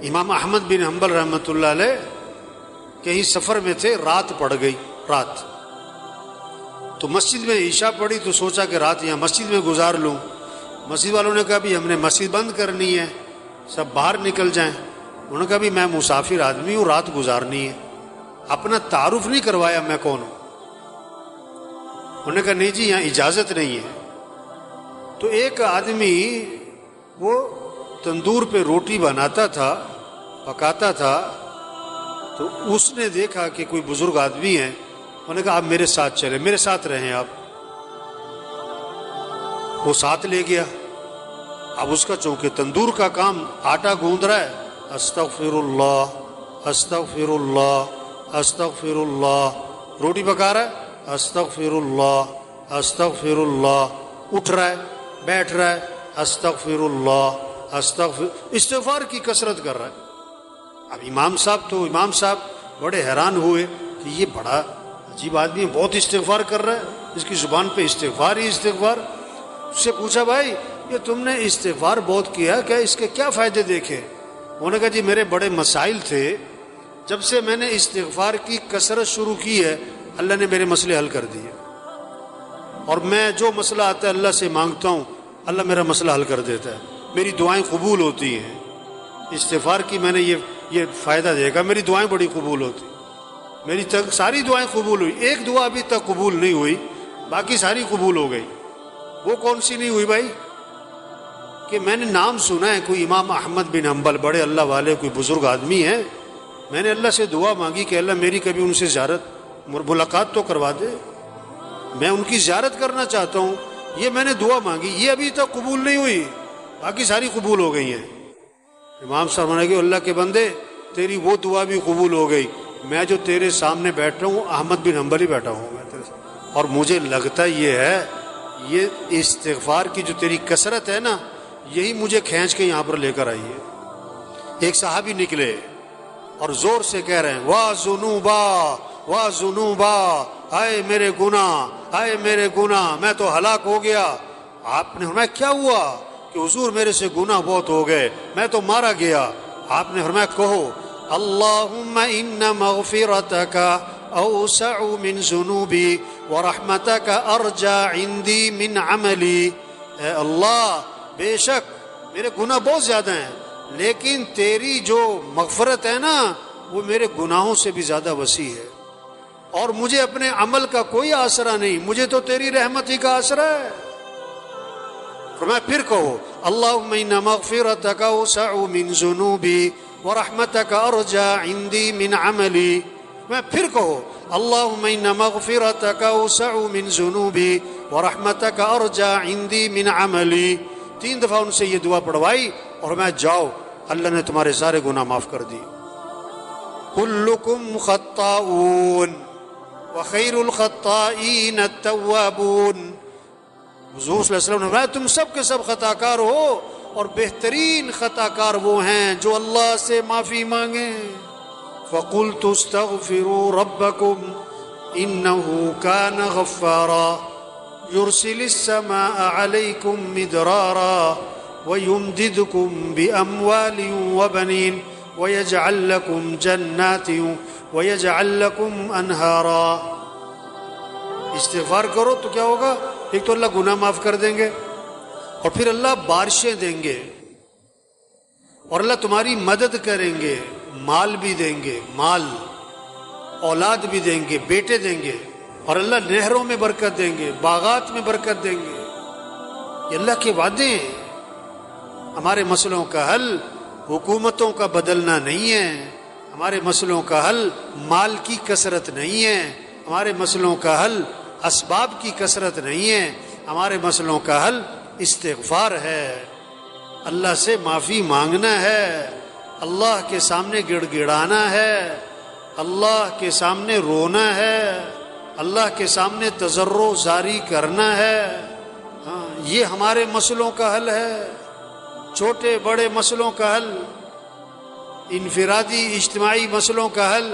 امام احمد بن حنبل رحمۃ اللہ علیہ کہیں سفر میں تھے، رات پڑ گئی، رات تو مسجد میں عشاء پڑھی تو سوچا کہ رات یہاں مسجد میں گزار لوں۔ مسجد والوں نے کہا بھی ہم نے مسجد بند کرنی ہے، سب باہر نکل جائیں۔ انہوں نے کہا بھی میں مسافر آدمی ہوں، رات گزارنی ہے۔ اپنا تعارف نہیں کروایا میں کون ہوں۔ انہوں نے کہا نہیں جی یہاں اجازت نہیں ہے۔ تو ایک آدمی وہ تندور پہ روٹی بناتا تھا، پکاتا تھا، تو اس نے دیکھا کہ کوئی بزرگ آدمی ہے، انہوں نے کہا آپ میرے ساتھ چلیں، میرے ساتھ رہیں آپ۔ وہ ساتھ لے گیا۔ اب اس کا چونکہ تندور کا کام آٹا گوندھ رہا ہے، استغفر اللہ استغفر اللہ استغفر اللہ، روٹی پکا رہا ہے، استغفر اللہ استغفر اللہ، اٹھ رہا ہے، بیٹھ رہا ہے، استغفر اللہ استغفار کی کثرت کر رہا ہے۔ اب امام صاحب بڑے حیران ہوئے کہ یہ بڑا عجیب آدمی، بہت استغفار کر رہا ہے، اس کی زبان پہ استغفار ہی استغفار۔ اس سے پوچھا بھائی یہ تم نے استغفار بہت کیا، کیا اس کے کیا فائدے دیکھے؟ انہوں نے کہا جی میرے بڑے مسائل تھے، جب سے میں نے استغفار کی کثرت شروع کی ہے اللہ نے میرے مسئلے حل کر دیے، اور میں جو مسئلہ آتا ہے اللہ سے مانگتا ہوں اللہ میرا مسئلہ حل کر دیتا ہے، میری دعائیں قبول ہوتی ہیں۔ استغفار کی میں نے یہ فائدہ دیکھا، میری دعائیں بڑی قبول ہوتی، میری ساری دعائیں قبول ہوئی، ایک دعا ابھی تک قبول نہیں ہوئی، باقی ساری قبول ہو گئی۔ وہ کون سی نہیں ہوئی بھائی؟ کہ میں نے نام سنا ہے کوئی امام احمد بن حنبل، بڑے اللہ والے، کوئی بزرگ آدمی ہے، میں نے اللہ سے دعا مانگی کہ اللہ میری کبھی ان سے زیارت ملاقات تو کروا دے، میں ان کی زیارت کرنا چاہتا ہوں، یہ میں نے دعا مانگی، یہ ابھی تک قبول نہیں ہوئی، باقی ساری قبول ہو گئی ہیں۔ امام صاحب نے کہا اللہ کے بندے تیری وہ دعا بھی قبول ہو گئی، میں جو تیرے سامنے بیٹھا ہوں احمد بن حنبل ہی بیٹھا ہوں میں تیرے سامنے، اور مجھے لگتا یہ ہے یہ استغفار کی جو تیری کثرت ہے نا یہی مجھے کھینچ کے یہاں پر لے کر آئی ہے۔ ایک صحابی نکلے اور زور سے کہہ رہے ہیں واہ ذنوبا واہ ذنوبا، ہائے میرے گناہ، ہائے میرے گناہ، میں تو ہلاک ہو گیا۔ آپ نے فرمایا کیا ہوا؟ کہ حضور میرے سے گناہ بہت ہو گئے، میں تو مارا گیا۔ آپ نے فرمایا کہو اللہم ان مغفرتک اوسع من ذنوبی ورحمتک ارجى عندی من عملی، اے اللہ بے شک میرے گناہ بہت زیادہ ہیں لیکن تیری جو مغفرت ہے نا وہ میرے گناہوں سے بھی زیادہ وسیع ہے، اور مجھے اپنے عمل کا کوئی آسرا نہیں، مجھے تو تیری رحمت ہی کا آسرا ہے۔ فرمایا پھر کہو اللہم ان مغفرتک اوسع من ذنوبی ورحمتک ارجى عندی من عملی، میں پھر کہو اللہم ان مغفرتک اوسع من ذنوبی ورحمتک ارجى عندی من عملی۔ 3 دفعہ ان سے یہ دعا پڑھوائی اور میں جاؤ اللہ نے تمہارے سارے گناہ معاف کر دی۔ کلکم خطاؤون وخیر الخطائین التوابون، حضور صلی اللہ علیہ وسلم نے فرمایا تم سب کے سب خطا کار ہو اور بہترین خطا کار وہ ہیں جو اللہ سے معافی مانگیں۔ فقلت استغفروا ربکم انہ کان غفارا یرسل السماء علیکم مدرارا ویمددکم باموال وبنین ویجعل لکم جنات ویجعل لکم انہارا۔ استغفار کرو تو کیا ہوگا؟ ایک تو اللہ گناہ معاف کر دیں گے، اور پھر اللہ بارشیں دیں گے، اور اللہ تمہاری مدد کریں گے، مال بھی دیں گے، مال اولاد بھی دیں گے، بیٹے دیں گے، اور اللہ نہروں میں برکت دیں گے، باغات میں برکت دیں گے۔ یہ اللہ کے وعدے ہیں۔ ہمارے مسئلوں کا حل حکومتوں کا بدلنا نہیں ہے، ہمارے مسئلوں کا حل مال کی کثرت نہیں ہے، ہمارے مسئلوں کا حل اسباب کی کثرت نہیں ہے، ہمارے مسئلوں کا حل استغفار ہے، اللہ سے معافی مانگنا ہے، اللہ کے سامنے گڑ گڑانا ہے، اللہ کے سامنے رونا ہے، اللہ کے سامنے تضرع زاری کرنا ہے۔ ہاں یہ ہمارے مسئلوں کا حل ہے، چھوٹے بڑے مسئلوں کا حل، انفرادی اجتماعی مسئلوں کا حل،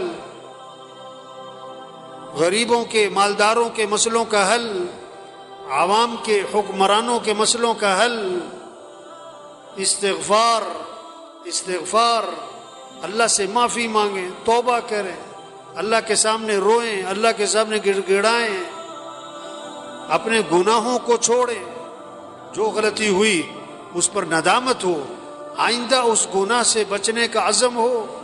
غریبوں کے مالداروں کے مسئلوں کا حل، عوام کے حکمرانوں کے مسئلوں کا حل، استغفار استغفار اللہ سے معافی مانگیں، توبہ کریں، اللہ کے سامنے روئیں، اللہ کے سامنے گڑ گڑائیں، اپنے گناہوں کو چھوڑیں، جو غلطی ہوئی اس پر ندامت ہو، آئندہ اس گناہ سے بچنے کا عزم ہو،